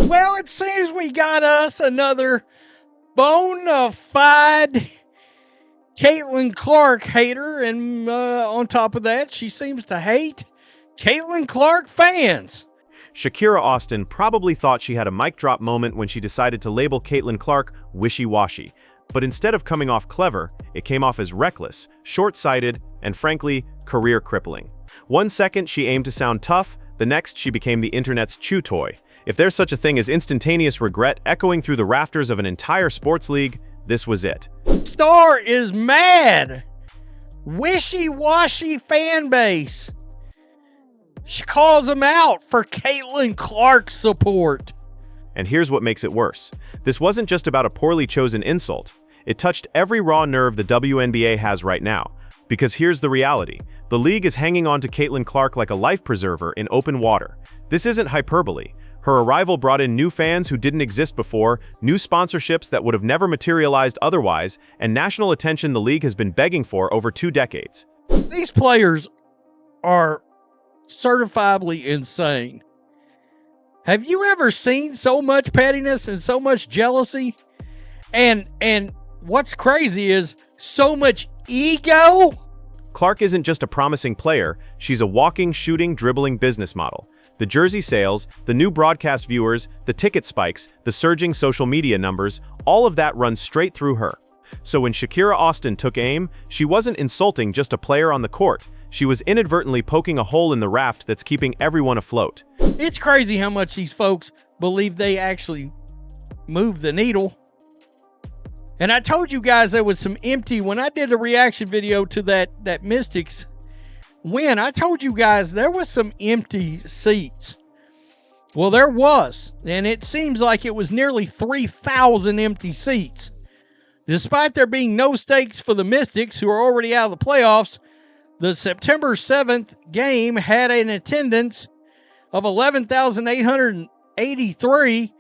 Well, it seems we got us another bona fide Caitlin Clark hater, and on top of that, she seems to hate Caitlin Clark fans. Shakira Austin probably thought she had a mic drop moment when she decided to label Caitlin Clark wishy-washy. But instead of coming off clever, it came off as reckless, short-sighted, and frankly, career-crippling. 1 second she aimed to sound tough, the next she became the internet's chew toy. If there's such a thing as instantaneous regret echoing through the rafters of an entire sports league, this was it. Star is mad. Wishy-washy fan base. She calls him out for Caitlin Clark support. And here's what makes it worse. This wasn't just about a poorly chosen insult. It touched every raw nerve the WNBA has right now. Because here's the reality. The league is hanging on to Caitlin Clark like a life preserver in open water. This isn't hyperbole. Her arrival brought in new fans who didn't exist before, new sponsorships that would have never materialized otherwise, and national attention the league has been begging for over 2 decades. These players are certifiably insane. Have you ever seen so much pettiness and so much jealousy? And what's crazy is so much ego? Clark isn't just a promising player, she's a walking, shooting, dribbling business model. The jersey sales, the new broadcast viewers, the ticket spikes, the surging social media numbers, all of that runs straight through her. So when Shakira Austin took aim, she wasn't insulting just a player on the court. She was inadvertently poking a hole in the raft that's keeping everyone afloat. It's crazy how much these folks believe they actually move the needle. And I told you guys there was some empty, when I did a reaction video to that Mystics win, I told you guys there was some empty seats. Well, there was, and it seems like it was nearly 3,000 empty seats. Despite there being no stakes for the Mystics, who are already out of the playoffs, the September 7th game had an attendance of 11,883,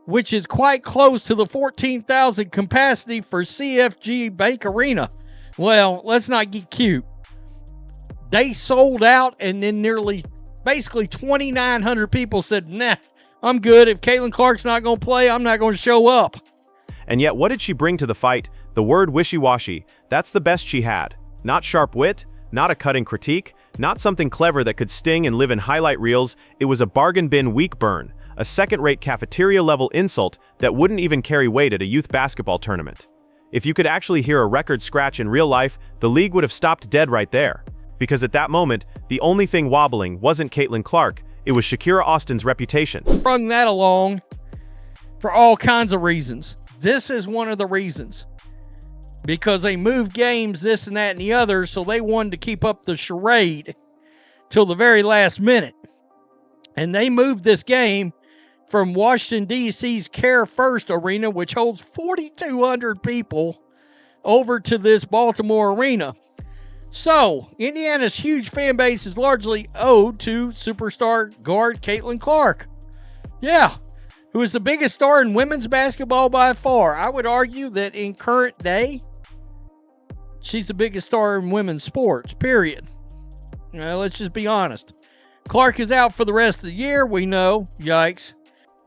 which is quite close to the 14,000 capacity for CFG Bank Arena. Well, let's not get cute. They sold out, and then basically 2,900 people said, nah, I'm good. If Caitlin Clark's not going to play, I'm not going to show up. And yet, what did she bring to the fight? The word wishy-washy. That's the best she had. Not sharp wit, not a cutting critique, not something clever that could sting and live in highlight reels. It was a bargain bin weak burn, a second-rate cafeteria-level insult that wouldn't even carry weight at a youth basketball tournament. If you could actually hear a record scratch in real life, the league would have stopped dead right there. Because at that moment, the only thing wobbling wasn't Caitlin Clark, it was Shakira Austin's reputation. Sprung that along for all kinds of reasons. This is one of the reasons. Because they moved games, this and that and the other, so they wanted to keep up the charade till the very last minute. And they moved this game from Washington, D.C.'s Care First Arena, which holds 4,200 people, over to this Baltimore arena. So, Indiana's huge fan base is largely owed to superstar guard Caitlin Clark. Yeah, who is the biggest star in women's basketball by far. I would argue that in current day, she's the biggest star in women's sports, period. Let's just be honest. Clark is out for the rest of the year, we know. Yikes.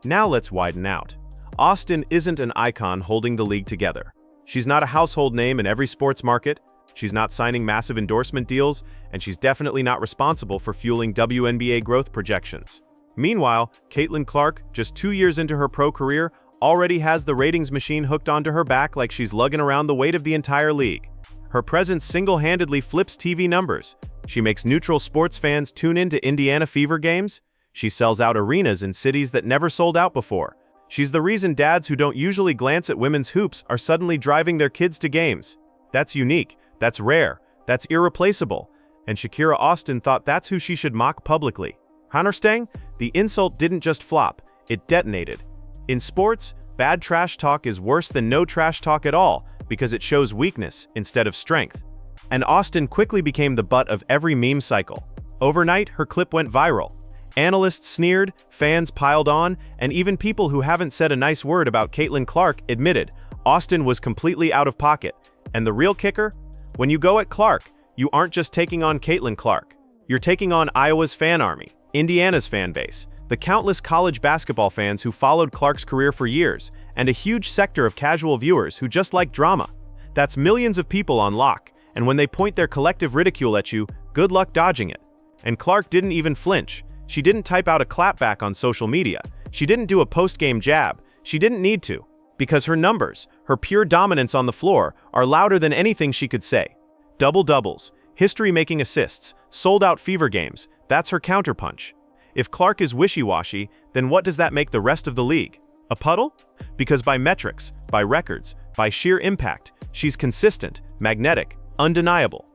Now let's widen out. Austin isn't an icon holding the league together. She's not a household name in every sports market. She's not signing massive endorsement deals, and she's definitely not responsible for fueling WNBA growth projections. Meanwhile, Caitlin Clark, just 2 years into her pro career, already has the ratings machine hooked onto her back like she's lugging around the weight of the entire league. Her presence single-handedly flips TV numbers. She makes neutral sports fans tune in to Indiana Fever games. She sells out arenas in cities that never sold out before. She's the reason dads who don't usually glance at women's hoops are suddenly driving their kids to games. That's unique. That's rare. That's irreplaceable. And Shakira Austin thought that's who she should mock publicly. Understand? The insult didn't just flop, it detonated. In sports, bad trash talk is worse than no trash talk at all because it shows weakness instead of strength. And Austin quickly became the butt of every meme cycle. Overnight, her clip went viral. Analysts sneered, fans piled on, and even people who haven't said a nice word about Caitlin Clark admitted Austin was completely out of pocket. And the real kicker? When you go at Clark, you aren't just taking on Caitlin Clark. You're taking on Iowa's fan army, Indiana's fan base, the countless college basketball fans who followed Clark's career for years, and a huge sector of casual viewers who just like drama. That's millions of people on lock, and when they point their collective ridicule at you, good luck dodging it. And Clark didn't even flinch. She didn't type out a clapback on social media. She didn't do a post-game jab. She didn't need to, because her numbers, her pure dominance on the floor, are louder than anything she could say. Double-doubles, history-making assists, sold-out fever games, that's her counterpunch. If Clark is wishy-washy, then what does that make the rest of the league? A puddle? Because by metrics, by records, by sheer impact, she's consistent, magnetic, undeniable.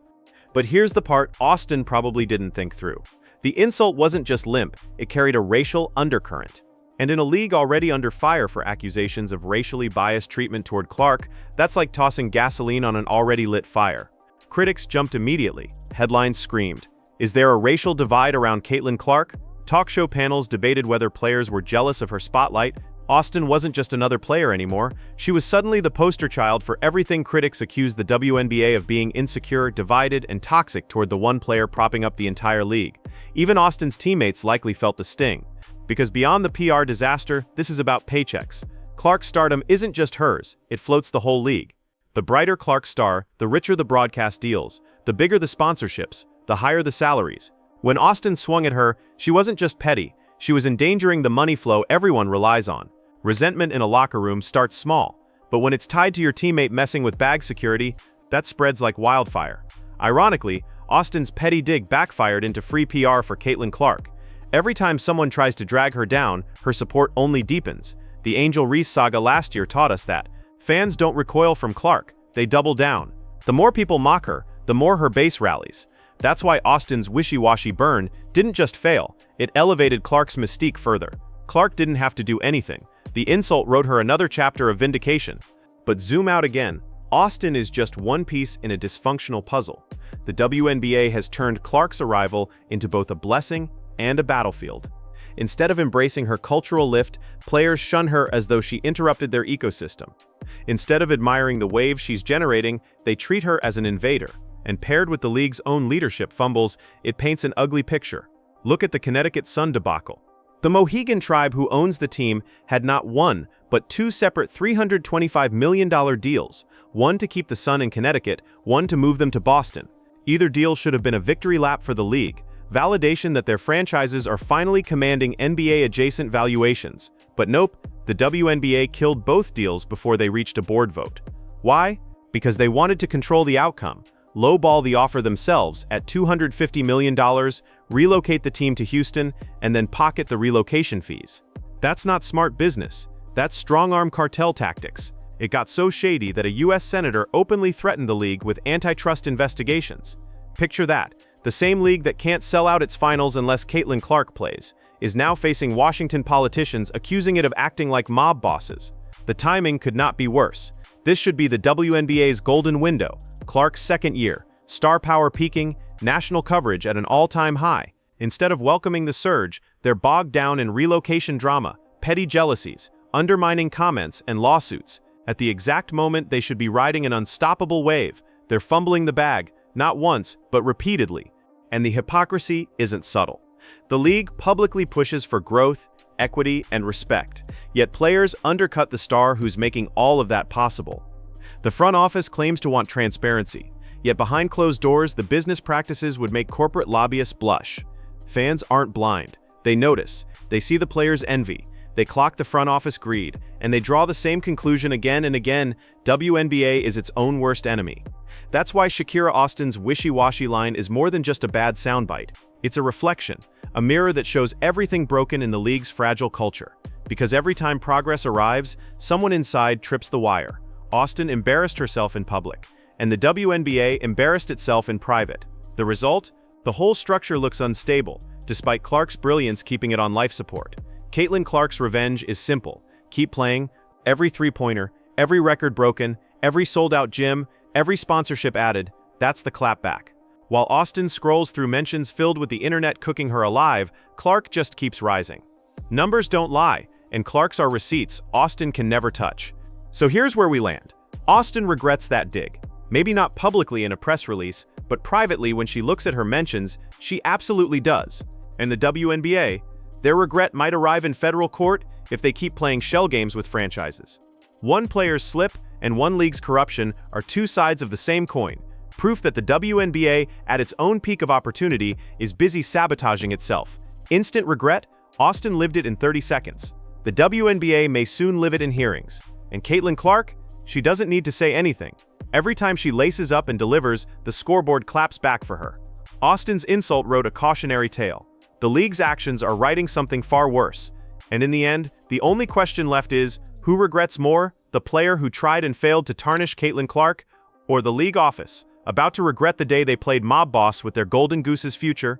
But here's the part Austin probably didn't think through. The insult wasn't just limp, it carried a racial undercurrent. And in a league already under fire for accusations of racially biased treatment toward Clark, that's like tossing gasoline on an already lit fire. Critics jumped immediately. Headlines screamed, "Is there a racial divide around Caitlin Clark?" Talk show panels debated whether players were jealous of her spotlight. Austin wasn't just another player anymore. She was suddenly the poster child for everything critics accused the WNBA of being insecure, divided, and toxic toward the one player propping up the entire league. Even Austin's teammates likely felt the sting. Because beyond the PR disaster, this is about paychecks. Clark's stardom isn't just hers, it floats the whole league. The brighter Clark star, the richer the broadcast deals, the bigger the sponsorships, the higher the salaries. When Austin swung at her, she wasn't just petty, she was endangering the money flow everyone relies on. Resentment in a locker room starts small, but when it's tied to your teammate messing with bag security, that spreads like wildfire. Ironically, Austin's petty dig backfired into free PR for Caitlin Clark. Every time someone tries to drag her down, her support only deepens. The Angel Reese saga last year taught us that. Fans don't recoil from Clark, they double down. The more people mock her, the more her base rallies. That's why Austin's wishy-washy burn didn't just fail, it elevated Clark's mystique further. Clark didn't have to do anything. The insult wrote her another chapter of vindication. But zoom out again. Austin is just one piece in a dysfunctional puzzle. The WNBA has turned Clark's arrival into both a blessing and a battlefield. Instead of embracing her cultural lift, players shun her as though she interrupted their ecosystem. Instead of admiring the wave she's generating, they treat her as an invader. And paired with the league's own leadership fumbles, it paints an ugly picture. Look at the Connecticut Sun debacle. The Mohegan tribe who owns the team had not one, but two separate $325 million deals, one to keep the Sun in Connecticut, one to move them to Boston. Either deal should have been a victory lap for the league, validation that their franchises are finally commanding NBA-adjacent valuations. But nope, the WNBA killed both deals before they reached a board vote. Why? Because they wanted to control the outcome, lowball the offer themselves at $250 million, relocate the team to Houston, and then pocket the relocation fees. That's not smart business. That's strong-arm cartel tactics. It got so shady that a US senator openly threatened the league with antitrust investigations. Picture that. The same league that can't sell out its finals unless Caitlin Clark plays, is now facing Washington politicians accusing it of acting like mob bosses. The timing could not be worse. This should be the WNBA's golden window. Clark's second year, star power peaking, national coverage at an all-time high. Instead of welcoming the surge, they're bogged down in relocation drama, petty jealousies, undermining comments, and lawsuits. At the exact moment they should be riding an unstoppable wave, they're fumbling the bag, not once, but repeatedly. And the hypocrisy isn't subtle. The league publicly pushes for growth, equity, and respect, yet players undercut the star who's making all of that possible. The front office claims to want transparency, yet behind closed doors, the business practices would make corporate lobbyists blush. Fans aren't blind. They notice. They see the players' envy. They clock the front office greed, and they draw the same conclusion again and again: WNBA is its own worst enemy. That's why Shakira Austin's wishy-washy line is more than just a bad soundbite. It's a reflection, a mirror that shows everything broken in the league's fragile culture. Because every time progress arrives, someone inside trips the wire. Austin embarrassed herself in public, and the WNBA embarrassed itself in private. The result? The whole structure looks unstable, despite Clark's brilliance keeping it on life support. Caitlin Clark's revenge is simple. Keep playing. Every three-pointer, every record broken, every sold-out gym, every sponsorship added, that's the clapback. While Austin scrolls through mentions filled with the internet cooking her alive, Clark just keeps rising. Numbers don't lie, and Clark's are receipts Austin can never touch. So here's where we land. Austin regrets that dig. Maybe not publicly in a press release, but privately when she looks at her mentions, she absolutely does. And the WNBA? Their regret might arrive in federal court if they keep playing shell games with franchises. One player's slip and one league's corruption are two sides of the same coin, proof that the WNBA, at its own peak of opportunity, is busy sabotaging itself. Instant regret? Austin lived it in 30 seconds. The WNBA may soon live it in hearings. And Caitlin Clark? She doesn't need to say anything. Every time she laces up and delivers, the scoreboard claps back for her. Austin's insult wrote a cautionary tale. The league's actions are writing something far worse. And in the end, the only question left is, who regrets more? The player who tried and failed to tarnish Caitlin Clark, or the league office, about to regret the day they played mob boss with their Golden Goose's future?